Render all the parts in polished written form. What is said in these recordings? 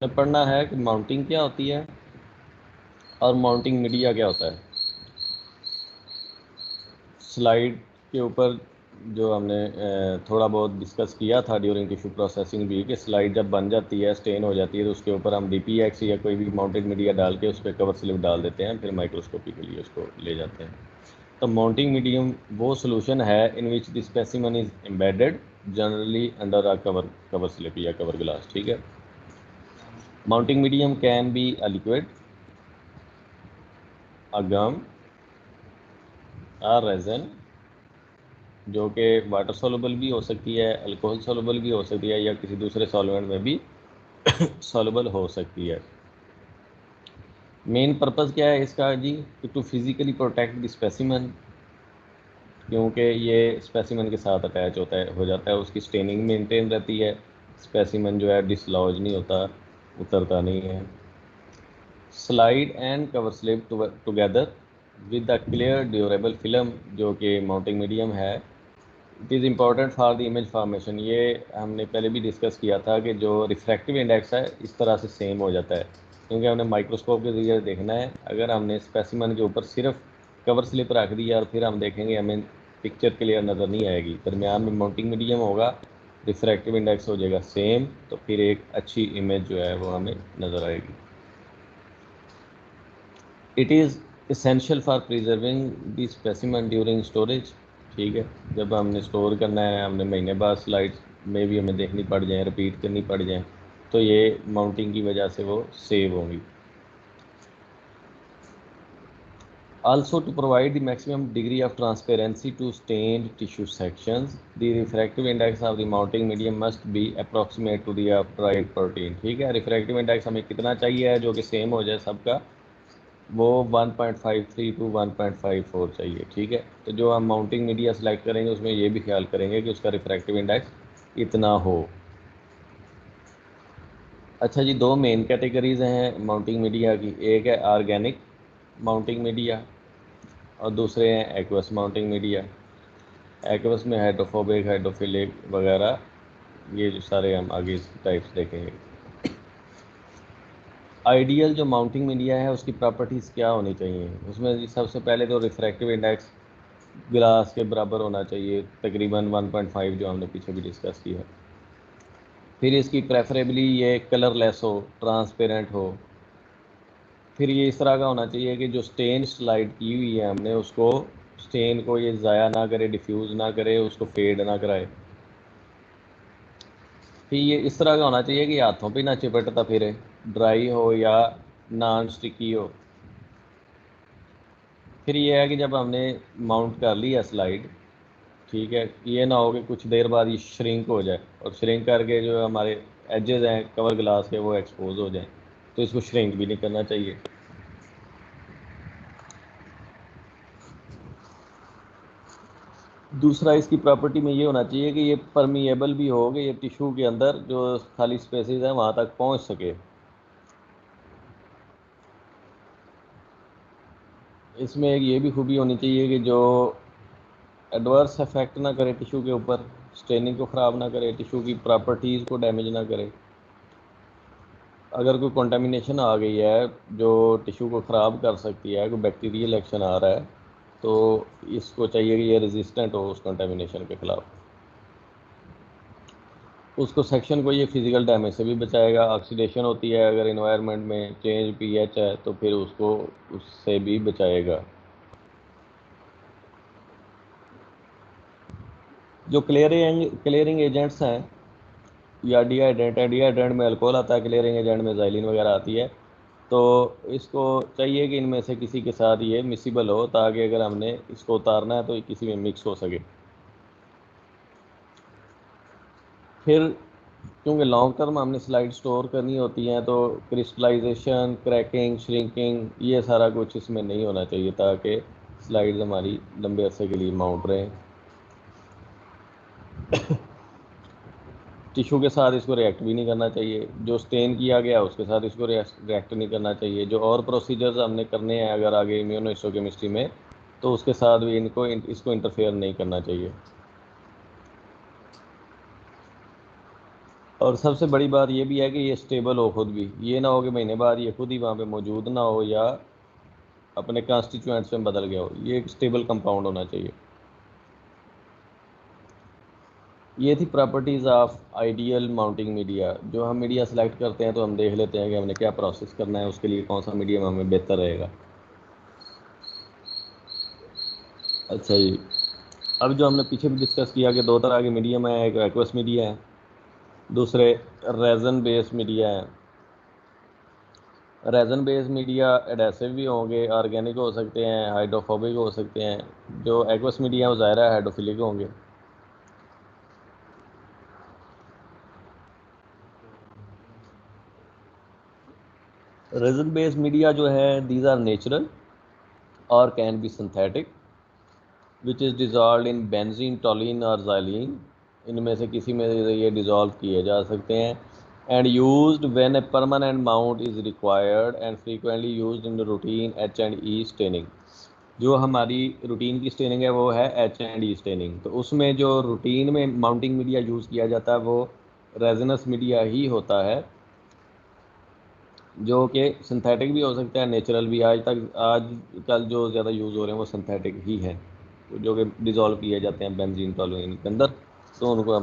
पढ़ना है कि माउंटिंग क्या होती है और माउंटिंग मीडिया क्या होता है। स्लाइड के ऊपर जो हमने थोड़ा बहुत डिस्कस किया था ड्यूरिंग टिश्यू प्रोसेसिंग भी, कि स्लाइड जब बन जाती है, स्टेन हो जाती है, तो उसके ऊपर हम डीपीएक्स या कोई भी माउंटेड मीडिया डाल के उस पर कवर स्लिप डाल देते हैं, फिर माइक्रोस्कोपी के लिए उसको ले जाते हैं। तो माउंटिंग मीडियम वो सोल्यूशन है in which the specimen is embedded generally under a cover slip या कवर ग्लास। ठीक है। Mounting medium can be a liquid, a gum, a resin, जो कि वाटर सोलुबल भी हो सकती है, अल्कोहल सोलुबल भी हो सकती है, या किसी दूसरे सॉल्वेंट में भी सोलुबल हो सकती है। मेन पर्पस क्या है इसका जी? To physically protect the specimen, क्योंकि ये स्पेसिमन के साथ अटैच होता है, हो जाता है, उसकी स्टेनिंग मेंटेन रहती है, स्पेसिमन जो है डिसलॉज नहीं होता, उतरता नहीं है। Slide and cover slip together with the clear durable film, जो कि माउंटिंग मीडियम है। It is important for the image formation. ये हमने पहले भी डिस्कस किया था कि जो रिफ्रैक्टिव इंडेक्स है इस तरह से सेम हो जाता है, क्योंकि हमने माइक्रोस्कोप के जरिए देखना है। अगर हमने स्पेसिमन के ऊपर सिर्फ कवर स्लिप रख दिया और फिर हम देखेंगे, हमें पिक्चर क्लियर नज़र नहीं आएगी। दरमियान में माउंटिंग मीडियम होगा, रिफ्रैक्टिव इंडेक्स हो जाएगा सेम, तो फिर एक अच्छी इमेज जो है वो हमें नज़र आएगी। It is essential for preserving the specimen during storage. ठीक है। जब हमने स्टोर करना है, हमने महीने बाद स्लाइड्स में भी हमें देखनी पड़ जाए, रिपीट करनी पड़ जाए, तो ये माउंटिंग की वजह से वो सेव होंगी। Also, to provide the maximum degree of transparency to stained tissue sections, the refractive index of the mounting medium must be approximate to the upright protein। ठीक है। रिफ्रैक्टिव इंडेक्स हमें कितना चाहिए है जो कि सेम हो जाए सबका? वो 1.53 टू 1.54 चाहिए। ठीक है। तो जो हम माउंटिंग मीडिया सेलेक्ट करेंगे उसमें ये भी ख्याल करेंगे कि उसका रिफ्रैक्टिव इंडेक्स इतना हो। अच्छा जी, दो मेन कैटेगरीज हैं माउंटिंग मीडिया की। एक है ऑर्गेनिक माउंटिंग मीडिया और दूसरे हैं एक्वस माउंटिंग मीडिया। एक्वस में हाइड्रोफोबिक, हाइड्रोफिलिक वगैरह, ये जो सारे हम आगे इसकी टाइप्स देखेंगे। आइडियल जो माउंटिंग मीडिया है उसकी प्रॉपर्टीज़ क्या होनी चाहिए? उसमें सबसे पहले तो रिफ्रैक्टिव इंडेक्स ग्लास के बराबर होना चाहिए, तकरीबन 1.5, जो हमने पीछे भी डिस्कस की है। फिर इसकी प्रेफरेबली ये कलरलेस हो, ट्रांसपेरेंट हो। फिर ये इस तरह का होना चाहिए कि जो स्टेन स्लाइड की हुई है हमने, उसको स्टेन को ये ज़ाया ना करे, डिफ्यूज़ ना करे, उसको फेड ना कराए। फिर ये इस तरह का होना चाहिए कि हाथों पे ना चिपटता फिरे, ड्राई हो या नॉन स्टिकी हो। फिर ये है कि जब हमने माउंट कर लिया स्लाइड, ठीक है, ये ना हो कि कुछ देर बाद ये श्रिंक हो जाए और श्रिंक करके जो हमारे एजेस हैं कवर ग्लास के वो एक्सपोज हो जाएं, तो इसको श्रिंक भी नहीं करना चाहिए। दूसरा इसकी प्रॉपर्टी में ये होना चाहिए कि ये परमिएबल भी हो, कि ये टिश्यू के अंदर जो खाली स्पेसेस हैं वहाँ तक पहुँच सके। इसमें एक ये भी खूबी होनी चाहिए कि जो एडवर्स इफेक्ट ना करे टिश्यू के ऊपर, स्टेनिंग को ख़राब ना करे, टिश्यू की प्रॉपर्टीज़ को डैमेज ना करे। अगर कोई कंटामिनेशन आ गई है जो टिश्यू को ख़राब कर सकती है, कोई बैक्टीरियल एक्शन आ रहा है, तो इसको चाहिए कि ये रेजिस्टेंट हो उस कंटामिनेशन के ख़िलाफ़। उसको सेक्शन को ये फिज़िकल डैमेज से भी बचाएगा। ऑक्सीडेशन होती है अगर इन्वायरमेंट में, चेंज पीएच है, तो फिर उसको उससे भी बचाएगा। जो क्लियरिंग एजेंट्स हैं या डिहाइड्रेंट में अल्कोहल आता है, क्लियरिंग एजेंट में ज़ाइलिन वगैरह आती है, तो इसको चाहिए कि इनमें से किसी के साथ ये मिसिबल हो, ताकि अगर हमने इसको उतारना है तो ये किसी में मिक्स हो सके। फिर क्योंकि लॉन्ग टर्म हमने स्लाइड स्टोर करनी होती हैं, तो क्रिस्टलाइजेशन, क्रैकिंग, श्रिंकिंग, ये सारा कुछ इसमें नहीं होना चाहिए, ताकि स्लाइड्स हमारी लंबे अरसे के लिए माउंट रहें। टिश्यू के साथ इसको रिएक्ट भी नहीं करना चाहिए, जो स्टेन किया गया उसके साथ इसको रिएक्ट नहीं करना चाहिए। जो और प्रोसीजर्स हमने करने हैं अगर आगे इम्यूनोहिस्टोकेमिस्ट्री में, तो उसके साथ भी इसको इंटरफेयर नहीं करना चाहिए। और सबसे बड़ी बात ये भी है कि ये स्टेबल हो खुद भी, ये ना हो कि महीने बाद ये खुद ही वहाँ पे मौजूद ना हो या अपने कॉन्स्टिट्यूएंट्स में बदल गया हो। ये एक स्टेबल कंपाउंड होना चाहिए। ये थी properties of ideal mounting media. जो हम मीडिया सेलेक्ट करते हैं तो हम देख लेते हैं कि हमने क्या प्रोसेस करना है, उसके लिए कौन सा मीडियम हमें बेहतर रहेगा। अच्छा जी, अब जो हमने पीछे भी डिस्कस किया कि दो तरह के मीडियम है, एक एक्वस मीडिया है, दूसरे रेजन बेस्ड मीडिया है। रेजन बेस्ड मीडिया एडेसिव भी होंगे, ऑर्गेनिक हो सकते हैं, हाइड्रोफोबिक हो सकते हैं। जो एक्वस मीडिया है वो ज़ाहिर है हाइड्रोफिलिक होंगे। रेजन बेस्ड मीडिया जो है दीज आर नेचुरल और can be synthetic which is dissolve in benzene, toluene और ज़ाइलिन। इनमें से किसी में ये डिज़ोल्व किए जा सकते हैं। And used when a permanent mount is required and frequently used in routine H and E staining. जो हमारी रूटीन की स्टेनिंग है वो है एच एंड ई स्टेनिंग। तो उसमें जो रूटीन में माउंटिंग मीडिया यूज़ किया जाता है वो रेजनस मीडिया ही होता है, जो कि सिंथेटिक भी हो सकता है, नेचुरल भी। आज कल जो ज़्यादा यूज़ हो रहे हैं वो सिंथेटिक ही हैं, जो कि डिज़ोल्व किए जाते हैं बेंजीन टोलुइन के अंदर, तो उनको हम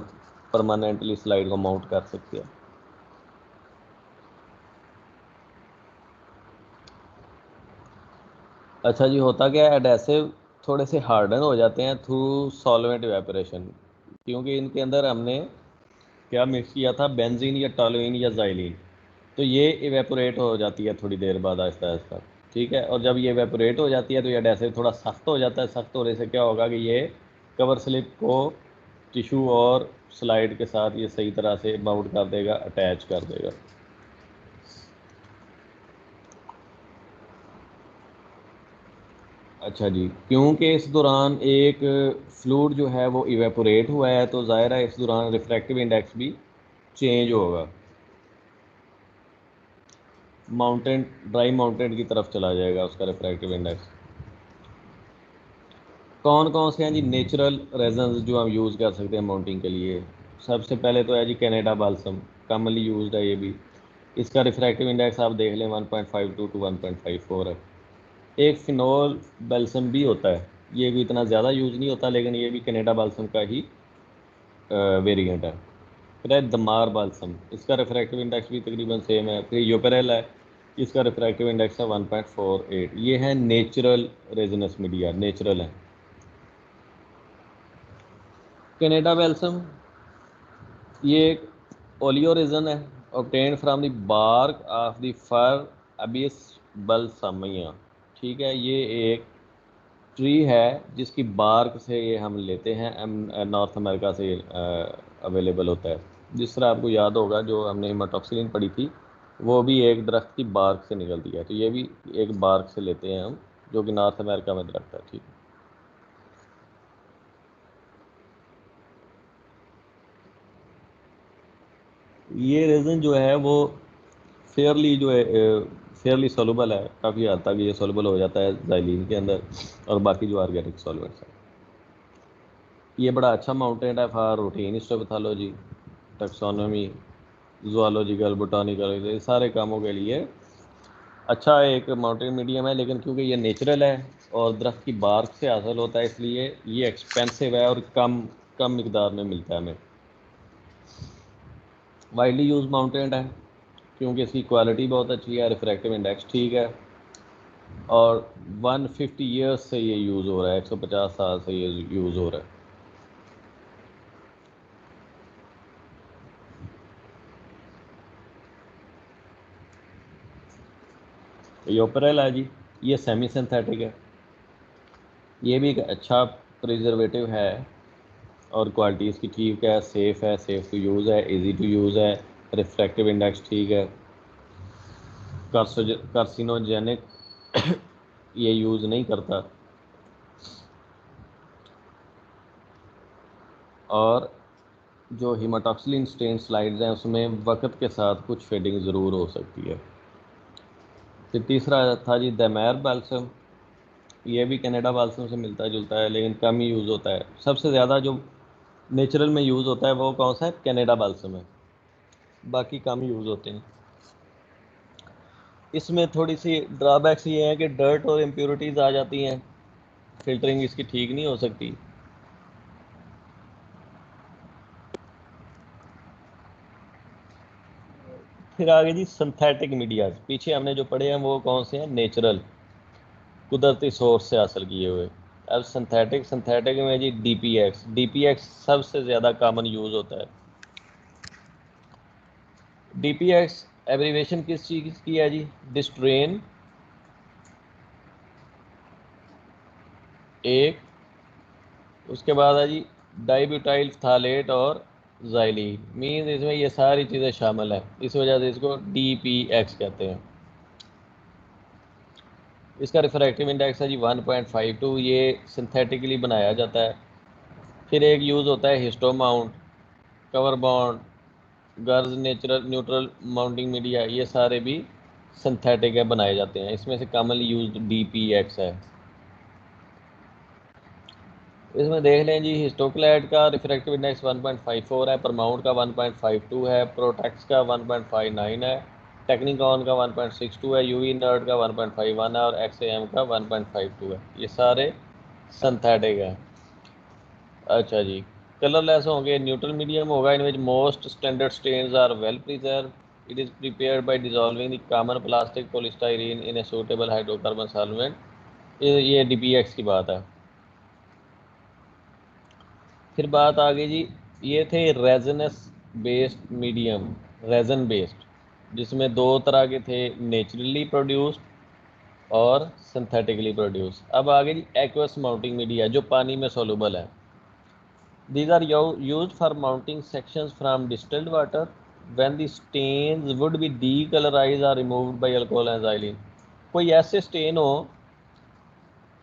परमानेंटली स्लाइड को माउंट कर सकते हैं। अच्छा जी, होता क्या है, एडेसिव थोड़े से हार्डन हो जाते हैं थ्रू सॉल्वेंट इवेपोरेशन, क्योंकि इनके अंदर हमने क्या मिक्स किया था, बेंजीन या टोलुइन या ज़ाइलिन। तो ये इवेपोरेट हो जाती है थोड़ी देर बाद आहिस्ता आहिस्ता, ठीक है। और जब ये इवेपोरेट हो जाती है तो ये एडेसिव थोड़ा सख्त हो जाता है। सख्त होने से क्या होगा कि ये कवर स्लिप को टिशू और स्लाइड के साथ ये सही तरह से माउंट कर देगा, अटैच कर देगा। अच्छा जी, क्योंकि इस दौरान एक फ्लूइड जो है वो इवेपोरेट हुआ है तो ज़ाहिर है इस दौरान रिफ्रैक्टिव इंडेक्स भी चेंज होगा, माउंटेन ड्राई माउंटेन की तरफ चला जाएगा उसका रिफ्रैक्टिव इंडेक्स। कौन कौन से हैं जी नेचुरल रेजन्स जो हम यूज़ कर सकते हैं माउंटिंग के लिए? सबसे पहले तो है जी कनाडा बाल्सम, कॉमनली यूज्ड है ये भी। इसका रिफ्रैक्टिव इंडेक्स आप देख लें 1.52 टू 1.54 है। एक फिनोल बाल्सम भी होता है, ये भी इतना ज़्यादा यूज़ नहीं होता लेकिन ये भी कनाडा बाल्सम का ही वेरिएंट है। फिर है दमार बाल्सम, इसका रिफ्रैक्टिव इंडेक्स भी तकरीबन सेम है। फिर योपेरेल है, इसका रिफ्रैक्टिव इंडेक्स है 1.48। ये है नेचुरल रेजिनस मीडिया, नेचुरल है। कनाडा बाल्सम ये एक ओलियोरिजन है obtained from the bark of the fir Abies balsamea. ठीक है, ये एक ट्री है जिसकी बार्क से ये हम लेते हैं, नॉर्थ अमेरिका से अवेलेबल होता है। जिस तरह आपको याद होगा जो हमने हिमाटॉक्सिलिन पढ़ी थी, वो भी एक दरख्त की बार्क से निकलती है, तो ये भी एक बार्क से लेते हैं हम, जो कि नॉर्थ अमेरिका में दरख्त है। ठीक है, ये रेजन जो है वो फेयरली जो है फेयरली सोलूबल है, काफ़ी हद तक ये सोलूबल हो जाता है जाइलिन के अंदर और बाकी जो ऑर्गेनिक सॉल्वेंट्स हैं। ये बड़ा अच्छा माउंटेन है for routine histopathology, taxonomy, zoological, botanical, ये सारे कामों के लिए अच्छा एक माउंटेन मीडियम है। लेकिन क्योंकि ये नेचुरल है और दरख्त की बार्क से हासिल होता है, इसलिए ये एक्सपेंसिव है और कम कम मिकदार में मिलता है हमें। वाइडली यूज माउंटेन है क्योंकि इसकी क्वालिटी बहुत अच्छी है, रिफ्रैक्टिव इंडेक्स ठीक है, और 150 ईयर्स से ये यूज़ हो रहा है, 150 साल से ये यूज़ हो रहा है। योपरेल है जी, ये सेमी सिंथेटिक है, ये भी एक अच्छा प्रिजर्वेटिव है और क्वालिटी इसकी ठीक है, सेफ़ टू यूज़ है, इजी टू यूज़ है, रिफ्रैक्टिव इंडेक्स ठीक है, कार्सिनोजेनिक ये यूज़ नहीं करता, और जो हिमाटॉक्सिलिन स्टेन स्लाइड्स हैं उसमें वक्त के साथ कुछ फेडिंग ज़रूर हो सकती है। फिर तीसरा था जी दैमेर बाल्सम, ये भी कनाडा बाल्सम से मिलता जुलता है लेकिन कम ही यूज़ होता है। सबसे ज़्यादा जो नेचुरल में यूज़ होता है वो कौन सा है, कनाडा बाल्सम है। बाकी कम यूज़ होते हैं। इसमें थोड़ी सी ड्रॉबैक्स ये है कि डर्ट और इम्प्योरिटीज़ आ जाती हैं, फिल्टरिंग इसकी ठीक नहीं हो सकती। फिर आगे जी सिंथेटिक मीडिया, पीछे हमने जो पढ़े हैं वो कौन से हैं, नेचुरल कुदरती सोर्स से हासिल किए हुए। अब सिंथेटिक में जी डीपीएक्स सबसे ज़्यादा कॉमन यूज़ होता है। डीपीएक्स एब्रीवेशन किस चीज़ की है जी, डिस्ट्रेन एक, उसके बाद है जी डाइब्यूटाइल फ्थालेट और ज़ाइलीन, मीन्स इसमें ये सारी चीज़ें शामिल हैं, इस वजह से इसको डीपीएक्स कहते हैं। इसका रिफ्रैक्टिव इंडेक्स है जी 1.52, ये सिंथेटिकली बनाया जाता है। फिर एक यूज़ होता है हिस्टोमाउंट, कवर बॉन्ड, गर्ज नेचुरल न्यूट्रल माउंटिंग मीडिया, ये सारे भी सिंथेटिक है, बनाए जाते हैं। इसमें से कॉमनली यूज्ड डीपीएक्स है। इसमें देख लें जी, हिस्टोक्लैड का रिफ्रैक्टिव इंडेक्स 1.54 है, परमाउंट का 1.52 है, प्रोटेक्स का 1.59 है, टेक्निकॉन का 1.62 है, यूवी नर्ड का 1.51 है और एक्सएएम का 1.52 है। ये सारे सिंथेटिक है। अच्छा जी, कलरलेस होंगे, न्यूट्रल मीडियम होगा, in which most standard stains are well preserve, it is prepared by dissolving the common plastic polystyrene in a suitable hydrocarbon solvent. ये डीपीएक्स की बात है। फिर बात आ गई जी, ये थे रेजनस बेस्ड मीडियम, रेजन बेस्ड, जिसमें दो तरह के थे, नेचुरली प्रोड्यूस्ड और सिंथेटिकली प्रोड्यूस्ड। अब आ गई जी एक्वस माउंटिंग मीडिया, जो पानी में सोलूबल है। These are used for mounting sections from distilled water when the stains would be decolorized or removed by alcohol and xylene। कोई ऐसे स्टेन हो,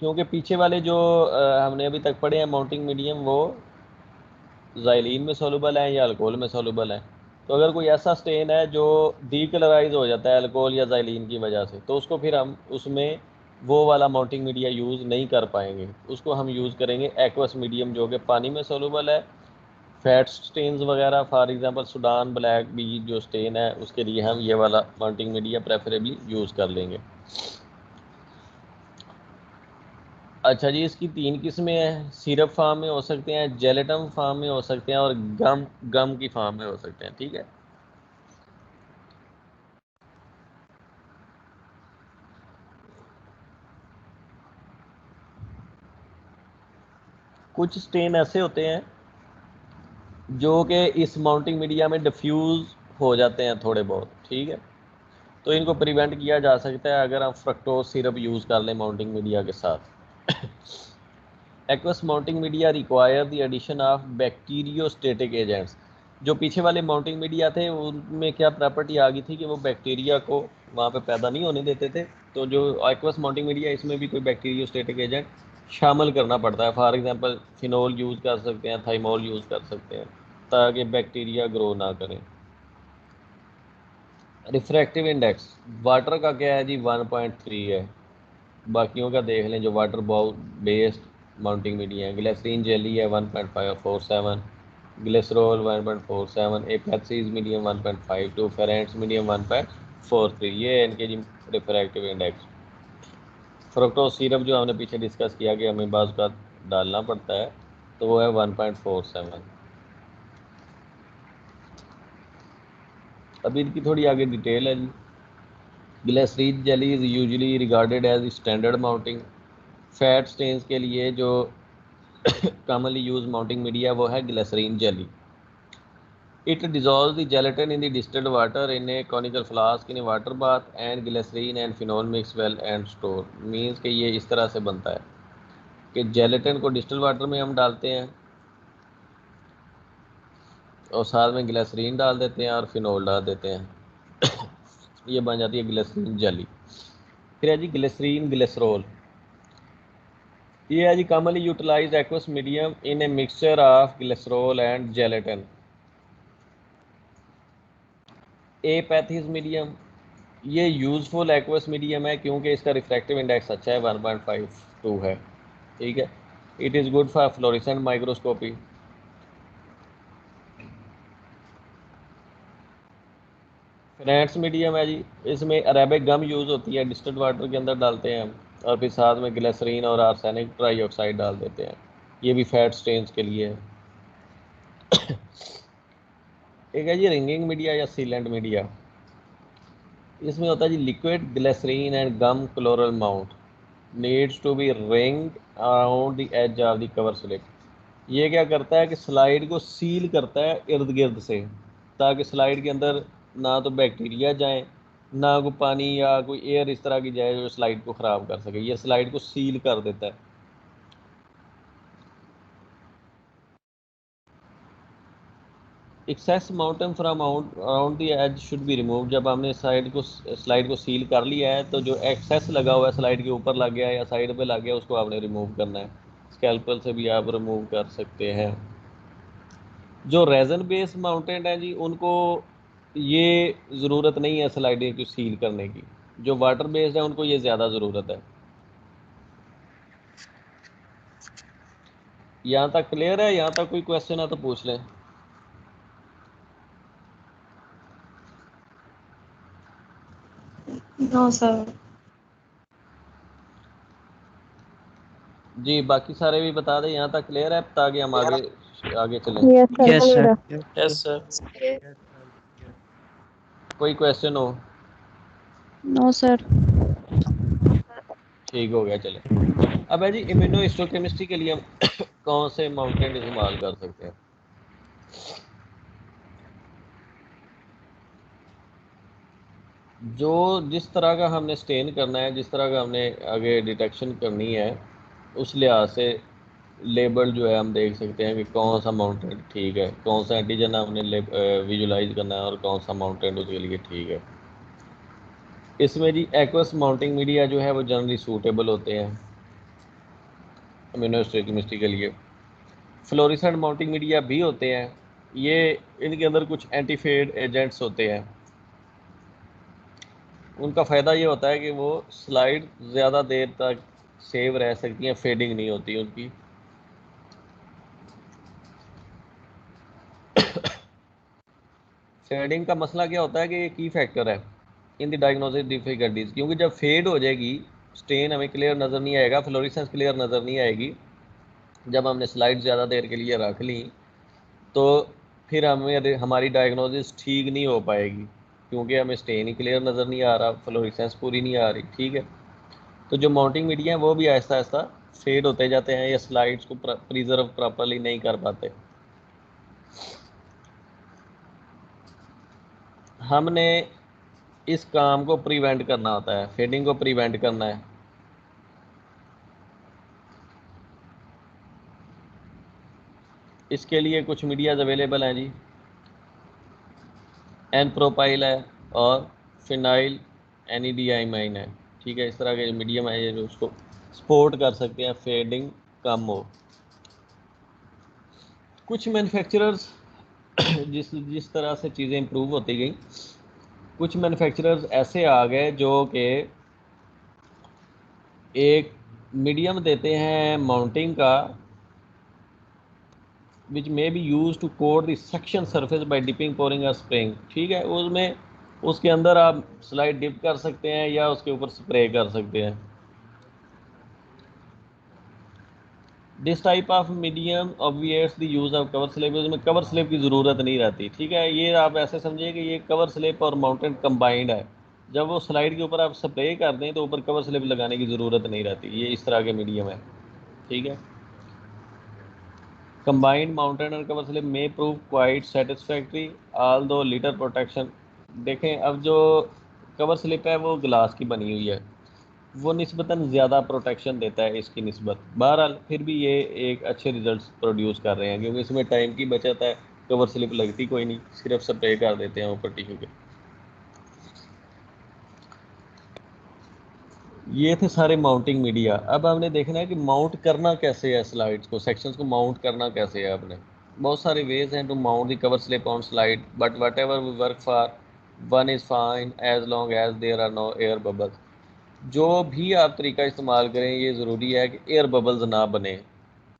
क्योंकि पीछे वाले जो हमने अभी तक पढ़े हैं माउंटिंग मीडियम, वो ज़ाइलीन में सोलूबल है या अल्कोहल में सोलूबल है। तो अगर कोई ऐसा स्टेन है जो डीकलराइज हो जाता है अल्कोहल या ज़ाइलीन की वजह से, तो उसको फिर हम उसमें वो वाला माउंटिंग मीडिया यूज़ नहीं कर पाएंगे, उसको हम यूज़ करेंगे एक्वस मीडियम, जो कि पानी में सोलूबल है। फैट स्टेन्स वगैरह, फॉर एग्जांपल सुडान ब्लैक भी जो स्टेन है, उसके लिए हम ये वाला माउंटिंग मीडिया प्रेफरेबली यूज़ कर लेंगे। अच्छा जी, इसकी तीन किस्में हैं, सिरप फार्म में हो सकते हैं, जेलेटम फार्म में हो सकते हैं और गम गम की फार्म में हो सकते हैं। ठीक है, कुछ स्टेन ऐसे होते हैं जो कि इस माउंटिंग मीडिया में डिफ्यूज़ हो जाते हैं थोड़े बहुत। ठीक है, तो इनको प्रिवेंट किया जा सकता है अगर हम फ्रक्टोज सिरप यूज़ कर लें माउंटिंग मीडिया के साथ। Aqueous mounting media require the addition of bacteriostatic agents. जो पीछे वाले माउंटिंग मीडिया थे उनमें क्या प्रॉपर्टी आ गई थी कि वो बैक्टीरिया को वहाँ पे पैदा नहीं होने देते थे। तो जो एक्वस माउंटिंग मीडिया, इसमें भी कोई बैक्टीरियोस्टेटिक एजेंट शामिल करना पड़ता है। फॉर एग्जांपल फिनोल यूज़ कर सकते हैं, थाइमोल यूज़ कर सकते हैं, ताकि बैक्टीरिया ग्रो ना करें। रिफ्रैक्टिव इंडेक्स वाटर का क्या है जी, 1.3 है। बाकियों का देख लें, जो वाटर बेस्ड माउंटिंग मीडिया है, ग्लिसरीन जेली है 1.47, ग्लिसरोल 1.47, एपैक्सीज मीडियम 1.52, फेरेंट्स मीडियम 1.43, ये है इनके जी रिफ्रैक्टिव इंडेक्स। फ्रुक्टोज सिरप जो हमने पीछे डिस्कस किया कि हमें बाज़ का डालना पड़ता है, तो वो है 1.47। अभी इनकी थोड़ी आगे डिटेल है जी। Glycerine jelly is usually regarded as standard mounting. Fat stains के लिए जो commonly used mounting media वो है glycerine jelly. It dissolves the gelatin in the distilled water in a conical flask in a water bath and glycerine and phenol mix well and store। Means कि ये इस तरह से बनता है कि जेलेटिन को डिस्टिल वाटर में हम डालते हैं और साथ में ग्लिसरीन डाल देते हैं और फिनोल डाल देते हैं। ये बन जाती है ग्लिसरीन जेली। फिर है जी ग्लिसरीन ग्लिसरोल, ये है जी commonly utilised aqueous medium in a mixture of glycerol and gelatin. Apathy's medium, ये यूज़फुल एक्वस मीडियम है क्योंकि इसका रिफ्रैक्टिव इंडेक्स अच्छा है, 1.52 है। ठीक है, it is good for fluorescent microscopy. Finance medium है जी, इसमें अरेबिक गम यूज़ होती है, डिस्टिल्ड वाटर के अंदर डालते हैं हम, और फिर साथ में ग्लिसरीन और आर्सेनिक ट्राईऑक्साइड डाल देते हैं, ये भी फैट स्टेन्स के लिए है। एक है जी रिंगिंग मीडिया या सीलेंट मीडिया, इसमें होता है जी liquid glycerine and gum chloral mount needs to be ringed around the edge of the cover slip. ये क्या करता है कि स्लाइड को सील करता है इर्द गिर्द से, ताकि स्लाइड के अंदर ना तो बैक्टीरिया जाए, ना कोई पानी या कोई एयर इस तरह की जाए जो स्लाइड को ख़राब कर सके। ये स्लाइड को सील कर देता है। Excess mountant from around the edge should be remove. जब हमने स्लाइड को सील कर लिया है तो जो एक्सेस लगा हुआ है स्लाइड के ऊपर लग गया या साइड पे लग गया, उसको आपने रिमूव करना है। स्कैल्पल से भी आप रिमूव कर सकते हैं। जो रेजन बेस्ड माउंटेन है जी, उनको ये ज़रूरत नहीं है स्लाइडिंग को सील करने की। जो वाटर बेस्ड है उनको ये ज़्यादा ज़रूरत है। यहाँ तक क्लियर है? यहाँ तक कोई क्वेश्चन है तो पूछ लें। No sir. जी बाकी सारे भी बता दें, यहाँ तक क्लियर है, ताकि हम आगे आगे चलें। Yes sir. Yes sir. कोई क्वेश्चन हो? No sir. ठीक हो गया, चले। अब है जी इम्यूनोहिस्टोकेमिस्ट्री के लिए हम कौन से माउंटेन इस्तेमाल कर सकते हैं? जो जिस तरह का हमने स्टेन करना है, जिस तरह का हमने आगे डिटेक्शन करनी है, उस लिहाज से लेबल जो है हम देख सकते हैं कि कौन सा माउंटेन ठीक है, कौन सा एंटीजन हमने विजुलाइज करना है और कौन सा माउंटेन उसके लिए ठीक है। इसमें जी एक्वस माउंटिंग मीडिया जो है वो जनरली सूटेबल होते हैं इम्यूनोहिस्टोकेमिस्ट्री के लिए। फ्लोरिसेंट माउंटिंग मीडिया भी होते हैं, ये इनके अंदर कुछ एंटीफेड एजेंट्स होते हैं। उनका फ़ायदा ये होता है कि वो स्लाइड ज़्यादा देर तक सेव रह सकती हैं, फेडिंग नहीं होती उनकी। फेडिंग का मसला क्या होता है कि ये की फैक्टर है इन द डायग्नोसिस डिफिकल्टीज, क्योंकि जब फेड हो जाएगी स्टेन हमें क्लियर नज़र नहीं आएगा, फ्लोरेसेंस क्लियर नज़र नहीं आएगी। जब हमने स्लाइड ज़्यादा देर के लिए रख ली तो फिर हमें हमारी डायग्नोसिस ठीक नहीं हो पाएगी, क्योंकि हमें स्टेन ही क्लियर नज़र नहीं आ रहा, फ्लोरेसेंस पूरी नहीं आ रही। ठीक है, तो जो माउंटिंग मीडिया है वो भी आहिस्ता आहिस्ता फेड होते जाते हैं या स्लाइड्स को प्रिजर्व प्रॉपरली नहीं कर पाते। हमने इस काम को प्रिवेंट करना होता है, फेडिंग को प्रिवेंट करना है। इसके लिए कुछ मीडियाज अवेलेबल हैं जी, एन प्रोपाइल है और फिनाइल एनिडियामाइन है। ठीक है, इस तरह के मीडियम है ये जो उसको सपोर्ट कर सकते हैं फेडिंग कम हो। कुछ मैन्युफैक्चरर्स जिस तरह से चीज़ें इम्प्रूव होती गई, कुछ मैन्युफैक्चरर्स ऐसे आ गए जो कि एक मीडियम देते हैं माउंटिंग का, which may be use to coat the section surface by dipping, pouring और स्प्रेइंग। ठीक है, उसमें उसके अंदर आप स्लाइड डिप कर सकते हैं या उसके ऊपर स्प्रे कर सकते हैं। This type of medium obviates the use of cover slip. उसमें कवर स्लिप की ज़रूरत नहीं रहती। ठीक है, ये आप ऐसे समझिए कि ये कवर स्लिप और माउंटेन कंबाइंड है। जब वो स्लाइड के ऊपर आप स्प्रे कर दें तो ऊपर कवर स्लिप लगाने की ज़रूरत नहीं रहती। ये इस तरह के मीडियम है। ठीक है, कंबाइंड माउंटेन और कवर स्लिप में प्रूव क्वाइट सेटिस्फैक्ट्री ऑल दो लीटर प्रोटेक्शन। देखें, अब जो कवर स्लिप है वो ग्लास की बनी हुई है, वो निस्बतन ज़्यादा प्रोटेक्शन देता है इसकी निस्बत। बहरहाल फिर भी ये एक अच्छे रिजल्ट्स प्रोड्यूस कर रहे हैं, क्योंकि इसमें टाइम की बचत है, कवर स्लिप लगती कोई नहीं, सिर्फ स्प्रे कर देते हैं ऊपर टिश्यू के। ये थे सारे माउंटिंग मीडिया। अब हमने देखना है कि माउंट करना कैसे है स्लाइड्स को, सेक्शंस को माउंट करना कैसे है। आपने बहुत सारे वेज हैं to mount the cover slip on slide, but whatever we work for one is fine as long as there are no air bubbles. जो भी आप तरीका इस्तेमाल करें, ये ज़रूरी है कि एयर बबल्स ना बने।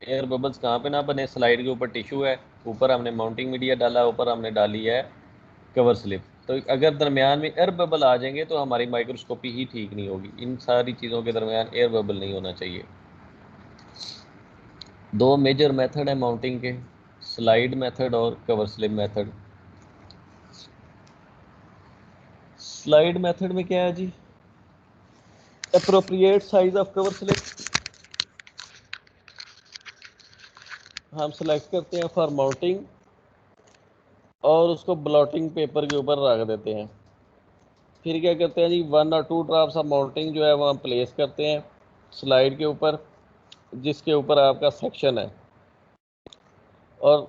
एयर बबल्स कहाँ पे ना बने? स्लाइड के ऊपर टिश्यू है, ऊपर हमने माउंटिंग मीडिया डाला, ऊपर हमने डाली है कवर स्लिप। तो अगर दरमियान में एयर बबल आ जाएंगे तो हमारी माइक्रोस्कोपी ही ठीक नहीं होगी। इन सारी चीज़ों के दरमियान एयर बबल नहीं होना चाहिए। दो मेजर मेथड है माउंटिंग के, स्लाइड मेथड और cover slip method. Slide method में क्या है जी, appropriate size of cover slip हम सेलेक्ट करते हैं फॉर माउंटिंग और उसको ब्लॉटिंग पेपर के ऊपर रख देते हैं। फिर क्या करते हैं जी, 1 और 2 ड्रॉप्स ऑफ माउंटिंग जो है वो हम प्लेस करते हैं स्लाइड के ऊपर, जिसके ऊपर आपका सेक्शन है, और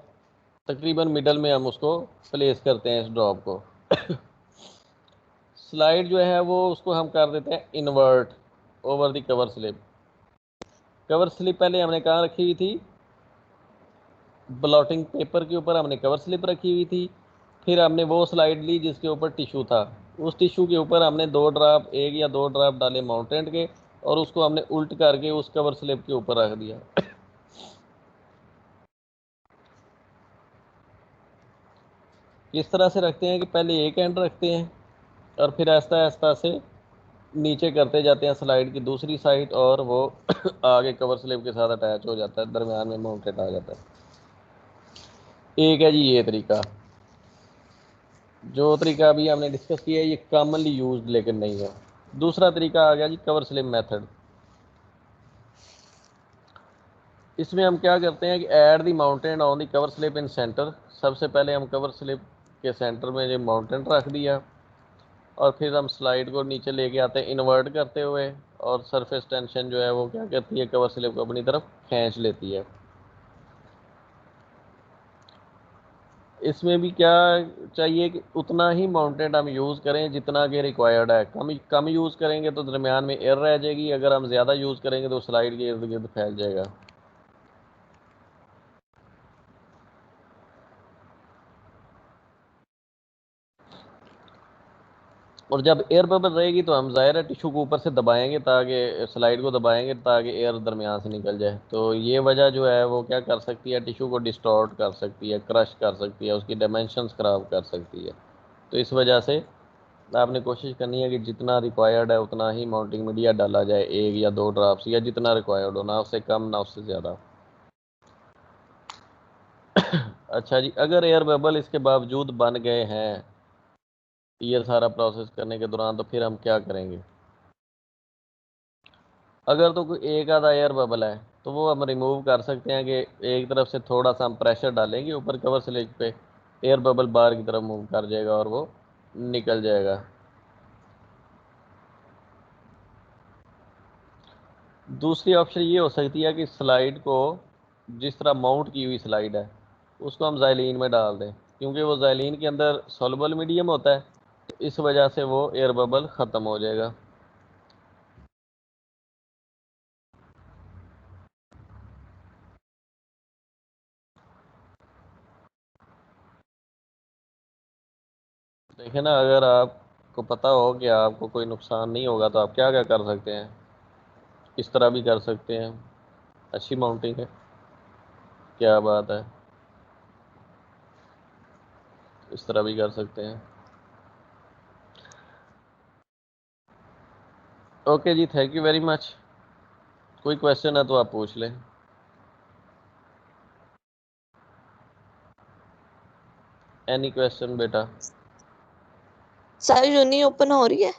तकरीबन मिडल में हम उसको प्लेस करते हैं इस ड्रॉप को। स्लाइड जो है वो उसको हम कर देते हैं invert over the cover slip. Cover slip पहले हमने कहाँ रखी हुई थी, ब्लॉटिंग पेपर के ऊपर हमने कवर स्लिप रखी हुई थी। फिर हमने वो स्लाइड ली जिसके ऊपर टिश्यू था, उस टिश्यू के ऊपर हमने 2 ड्रॉप, 1 या 2 ड्रॉप डाले माउंटेंट के, और उसको हमने उल्ट करके उस कवर स्लिप के ऊपर रख दिया। किस तरह से रखते हैं कि पहले एक एंड रखते हैं और फिर आहिस्ता आहिस्ता से नीचे करते जाते हैं स्लाइड की दूसरी साइड, और वो आगे कवर स्लिप के साथ अटैच हो जाता है, दरमियान में माउंटेड आ जाता है। एक है जी ये तरीका, जो तरीका अभी हमने डिस्कस किया है ये कॉमनली यूज्ड लेकिन नहीं है। दूसरा तरीका आ गया जी कवर स्लिप मेथड। इसमें हम क्या करते हैं कि add the mountain on the cover slip in centre. सबसे पहले हम कवर स्लिप के सेंटर में जो माउंटेन रख दिया, और फिर हम स्लाइड को नीचे लेके आते हैं इन्वर्ट करते हुए, और सरफेस टेंशन जो है वो क्या करती है, कवर स्लिप को अपनी तरफ खींच लेती है। इसमें भी क्या चाहिए कि उतना ही माउंटेड हम यूज़ करें जितना कि रिक्वायर्ड है। कम यूज़ करेंगे तो दरमियान में एयर रह जाएगी, अगर हम ज़्यादा यूज़ करेंगे तो स्लाइड के इर्द गिर्द फैल जाएगा। और जब एयर बबल रहेगी तो हम ज़ाहिर है टिश्यू को ऊपर से दबाएंगे, ताकि स्लाइड को दबाएंगे ताकि एयर दरमियान से निकल जाए। तो ये वजह जो है वो क्या कर सकती है, टिश्यू को डिस्टॉर्ट कर सकती है, क्रश कर सकती है, उसकी डायमेंशंस ख़राब कर सकती है। तो इस वजह से आपने कोशिश करनी है कि जितना रिक्वायर्ड है उतना ही माउंटिंग मीडिया डाला जाए, 1 या 2 ड्रॉप्स, या जितना रिक्वायर्ड हो, ना उससे कम ना उससे ज़्यादा। अच्छा जी, अगर एयर बबल इसके बावजूद बन गए हैं ये सारा प्रोसेस करने के दौरान, तो फिर हम क्या करेंगे। अगर तो कोई एक आधा एयर बबल है तो वो हम रिमूव कर सकते हैं कि एक तरफ से थोड़ा सा हम प्रेशर डालेंगे ऊपर कवर स्लिप पे, एयर बबल बाहर की तरफ मूव कर जाएगा और वो निकल जाएगा। दूसरी ऑप्शन ये हो सकती है कि स्लाइड को, जिस तरह माउंट की हुई स्लाइड है, उसको हम ज़ाइलीन में डाल दें, क्योंकि वो ज़ाइलीन के अंदर सॉल्युबल मीडियम होता है, तो इस वजह से वो एयर बबल ख़त्म हो जाएगा। देखें ना, अगर आपको पता हो कि आपको कोई नुकसान नहीं होगा तो आप क्या क्या कर सकते हैं। इस तरह भी कर सकते हैं, अच्छी माउंटिंग है, क्या बात है। इस तरह भी कर सकते हैं। ओके जी, थैंक यू वेरी मच। कोई क्वेश्चन है तो आप पूछ लें। एनी क्वेश्चन बेटा। सर यूनी ओपन हो रही है।